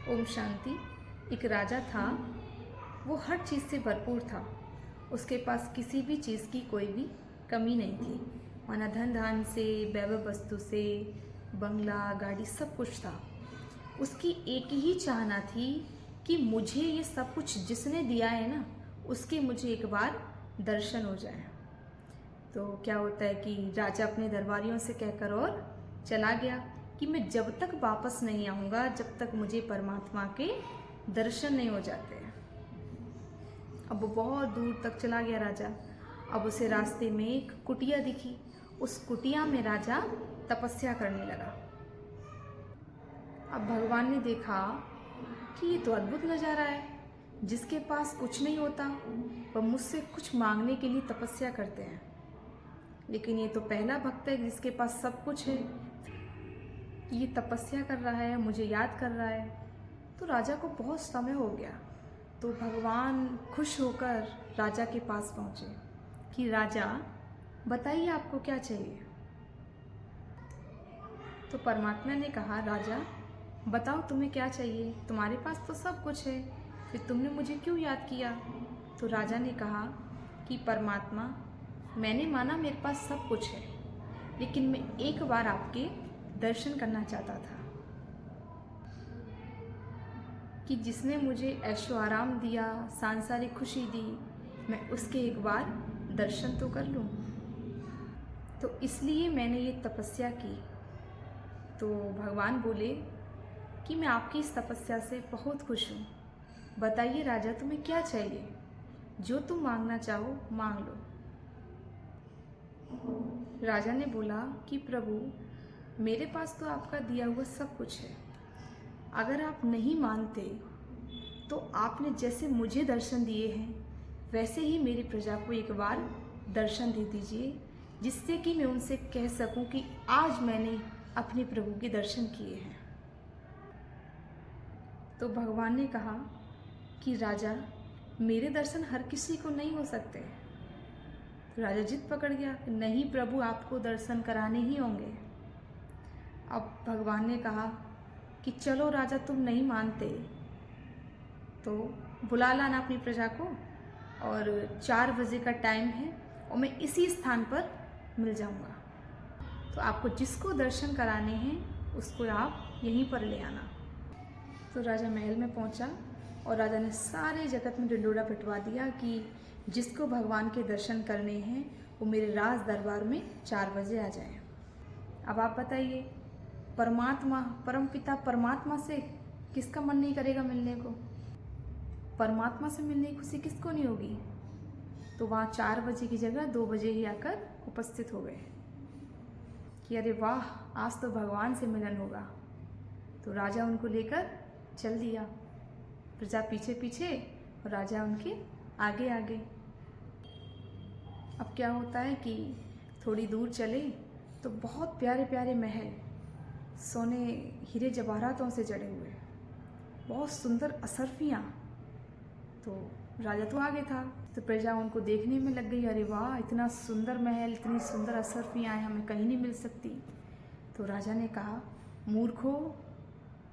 ओम शांति। एक राजा था, वो हर चीज़ से भरपूर था। उसके पास किसी भी चीज़ की कोई भी कमी नहीं थी। माना धन धान से, वैभव वस्तु से, बंगला गाड़ी सब कुछ था। उसकी एक ही चाहना थी कि मुझे ये सब कुछ जिसने दिया है ना, उसके मुझे एक बार दर्शन हो जाए। तो क्या होता है कि राजा अपने दरबारियों से कहकर और चला गया कि मैं जब तक वापस नहीं आऊँगा, जब तक मुझे परमात्मा के दर्शन नहीं हो जाते। अब वो बहुत दूर तक चला गया राजा। अब उसे रास्ते में एक कुटिया दिखी। उस कुटिया में राजा तपस्या करने लगा। अब भगवान ने देखा कि ये तो अद्भुत नज़ारा है। जिसके पास कुछ नहीं होता वह मुझसे कुछ मांगने के लिए तपस्या करते हैं, लेकिन ये तो पहला भक्त है जिसके पास सब कुछ है। ये तपस्या कर रहा है, मुझे याद कर रहा है। तो राजा को बहुत समय हो गया। तो भगवान खुश होकर राजा के पास पहुँचे कि राजा बताइए आपको क्या चाहिए। तो परमात्मा ने कहा, राजा बताओ तुम्हें क्या चाहिए, तुम्हारे पास तो सब कुछ है, फिर तुमने मुझे क्यों याद किया। तो राजा ने कहा कि परमात्मा, मैंने माना मेरे पास सब कुछ है, लेकिन मैं एक बार आपके दर्शन करना चाहता था कि जिसने मुझे ऐशो आराम दिया, सांसारिक खुशी दी, मैं उसके एक बार दर्शन तो कर लूं। तो इसलिए मैंने ये तपस्या की। तो भगवान बोले कि मैं आपकी इस तपस्या से बहुत खुश हूँ। बताइए राजा तुम्हें क्या चाहिए, जो तुम मांगना चाहो मांग लो। राजा ने बोला कि प्रभु, मेरे पास तो आपका दिया हुआ सब कुछ है। अगर आप नहीं मानते तो आपने जैसे मुझे दर्शन दिए हैं वैसे ही मेरी प्रजा को एक बार दर्शन दे दीजिए, जिससे कि मैं उनसे कह सकूं कि आज मैंने अपने प्रभु के दर्शन किए हैं। तो भगवान ने कहा कि राजा, मेरे दर्शन हर किसी को नहीं हो सकते। तो राजा जिद पकड़ गया, नहीं प्रभु, आपको दर्शन कराने ही होंगे। अब भगवान ने कहा कि चलो राजा, तुम नहीं मानते तो बुला लाना अपनी प्रजा को, और 4 बजे का टाइम है और मैं इसी स्थान पर मिल जाऊंगा। तो आपको जिसको दर्शन कराने हैं उसको आप यहीं पर ले आना। तो राजा महल में पहुंचा और राजा ने सारे जगत में ढिंढोरा पिटवा दिया कि जिसको भगवान के दर्शन करने हैं वो मेरे राज दरबार में 4 बजे आ जाए। अब आप बताइए, परमात्मा, परमपिता परमात्मा से किसका मन नहीं करेगा मिलने को। परमात्मा से मिलने की खुशी किसको नहीं होगी। तो वहाँ 4 बजे की जगह 2 बजे ही आकर उपस्थित हो गए कि अरे वाह, आज तो भगवान से मिलन होगा। तो राजा उनको लेकर चल दिया, प्रजा पीछे पीछे और राजा उनके आगे आगे। अब क्या होता है कि थोड़ी दूर चले तो बहुत प्यारे प्यारे महल, सोने हीरे जवाहरातों से जड़े हुए, बहुत सुंदर असरफियाँ। तो राजा तो आगे था, तो प्रजा उनको देखने में लग गई, अरे वाह, इतना सुंदर महल, इतनी सुंदर असरफियाँ हमें कहीं नहीं मिल सकती। तो राजा ने कहा, मूर्खो,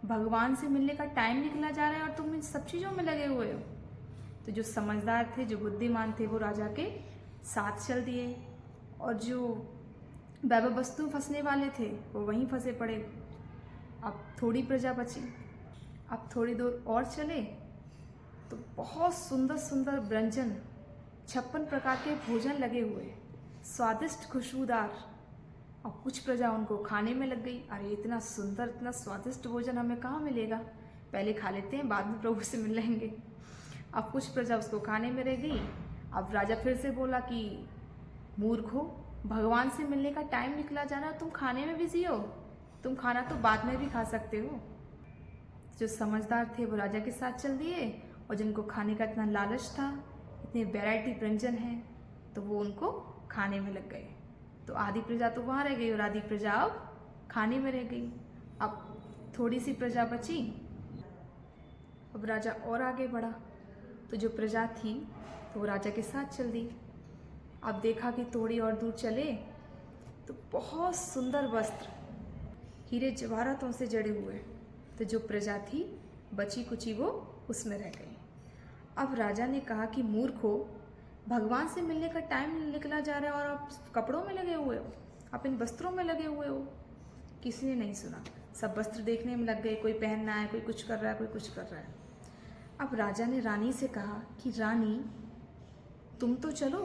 भगवान से मिलने का टाइम निकला जा रहा है और तुम इन सब चीज़ों में लगे हुए हो। तो जो समझदार थे, जो बुद्धिमान थे, वो राजा के साथ चल दिए, और जो वैभव वस्तु फंसने वाले थे वो वहीं फंसे पड़े। अब थोड़ी प्रजा बची। अब थोड़ी दूर और चले तो बहुत सुंदर सुंदर व्यंजन, 56 प्रकार के भोजन लगे हुए, स्वादिष्ट खुशबूदार। और कुछ प्रजा उनको खाने में लग गई, अरे इतना सुंदर, इतना स्वादिष्ट भोजन हमें कहाँ मिलेगा, पहले खा लेते हैं, बाद में प्रभु से मिल लेंगे। अब कुछ प्रजा उसको खाने में रह गई। अब राजा फिर से बोला कि मूर्खो, भगवान से मिलने का टाइम निकला जा रहा, तुम खाने में बिजी हो, तुम खाना तो बाद में भी खा सकते हो। जो समझदार थे वो राजा के साथ चल दिए, और जिनको खाने का इतना लालच था, इतने वैरायटी व्यंजन हैं, तो वो उनको खाने में लग गए। तो आधी प्रजा तो वहाँ रह गई और आधी प्रजा अब खाने में रह गई। अब थोड़ी सी प्रजा बची। अब राजा और आगे बढ़ा, तो जो प्रजा थी तो वो राजा के साथ चल दी। अब देखा कि थोड़ी और दूर चले तो बहुत सुंदर वस्त्र हीरे जवाहरातों से जड़े हुए। तो जो प्रजा थी बची कुची वो उसमें रह गई। अब राजा ने कहा कि मूर्खो, भगवान से मिलने का टाइम निकला जा रहा है और आप कपड़ों में लगे हुए हो, आप इन वस्त्रों में लगे हुए हो। किसी ने नहीं सुना, सब वस्त्र देखने में लग गए, कोई पहनना है, कोई कुछ कर रहा है, कोई कुछ कर रहा है। अब राजा ने रानी से कहा कि रानी, तुम तो चलो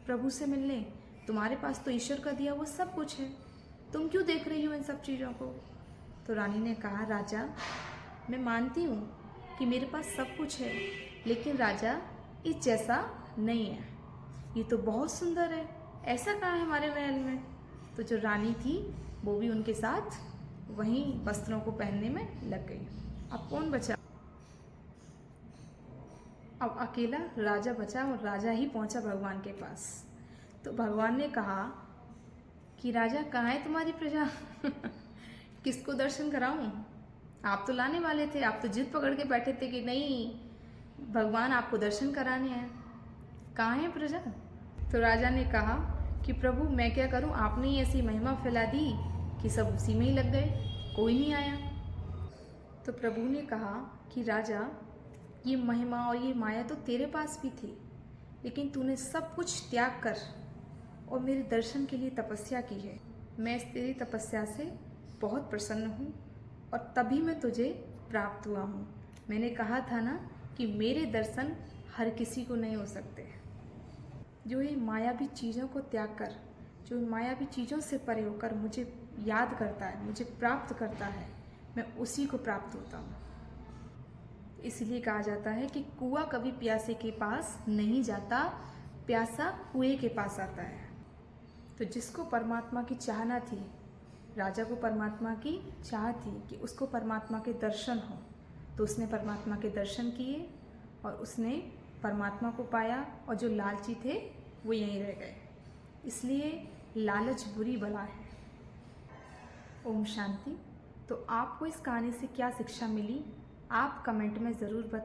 प्रभु से मिलने, तुम्हारे पास तो ईश्वर का दिया वो सब कुछ है, तुम क्यों देख रही हो इन सब चीज़ों को। तो रानी ने कहा, राजा मैं मानती हूँ कि मेरे पास सब कुछ है, लेकिन राजा इस जैसा नहीं है, ये तो बहुत सुंदर है, ऐसा कहाँ है हमारे महल में। तो जो रानी थी वो भी उनके साथ वहीं वस्त्रों को पहनने में लग गई। अब कौन बचा? अब अकेला राजा बचा और राजा ही पहुंचा भगवान के पास। तो भगवान ने कहा कि राजा कहाँ है तुम्हारी प्रजा किसको दर्शन कराऊं? आप तो लाने वाले थे, आप तो जिद पकड़ के बैठे थे कि नहीं भगवान आपको दर्शन कराने हैं, कहाँ है प्रजा? तो राजा ने कहा कि प्रभु मैं क्या करूं, आपने ही ऐसी महिमा फैला दी कि सब उसी में ही लग गए, कोई नहीं आया। तो प्रभु ने कहा कि राजा ये महिमा और ये माया तो तेरे पास भी थी, लेकिन तूने सब कुछ त्याग कर और मेरे दर्शन के लिए तपस्या की है। मैं इस तेरी तपस्या से बहुत प्रसन्न हूँ और तभी मैं तुझे प्राप्त हुआ हूँ। मैंने कहा था ना कि मेरे दर्शन हर किसी को नहीं हो सकते। जो ये मायावी चीज़ों को त्याग कर, जो मायावी चीज़ों से परे होकर मुझे याद करता है, मुझे प्राप्त करता है, मैं उसी को प्राप्त होता हूँ। इसलिए कहा जाता है कि कुआं कभी प्यासे के पास नहीं जाता, प्यासा कुएं के पास आता है। तो जिसको परमात्मा की चाहना थी, राजा को परमात्मा की चाह थी कि उसको परमात्मा के दर्शन हो, तो उसने परमात्मा के दर्शन किए और उसने परमात्मा को पाया, और जो लालची थे वो यहीं रह गए। इसलिए लालच बुरी बला है। ओम शांति। तो आपको इस कहानी से क्या शिक्षा मिली, आप कमेंट में ज़रूर बताएं।